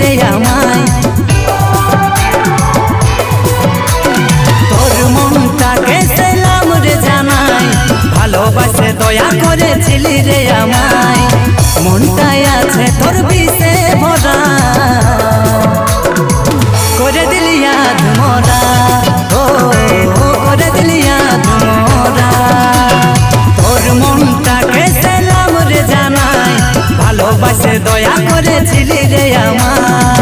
রে আমায় তোর মনটাকে সালাম রে জানাই ভালোবাসে দয়া করেছিলি রে আমায় মনটাই আছে তোর বিষে ভরা করে দিলি আধ মোরা ও করে দিলি আধ মোরা তোর মনটাকে সালাম রে জানাই ভালোবাসে দয়া করেছিলি রে আমায়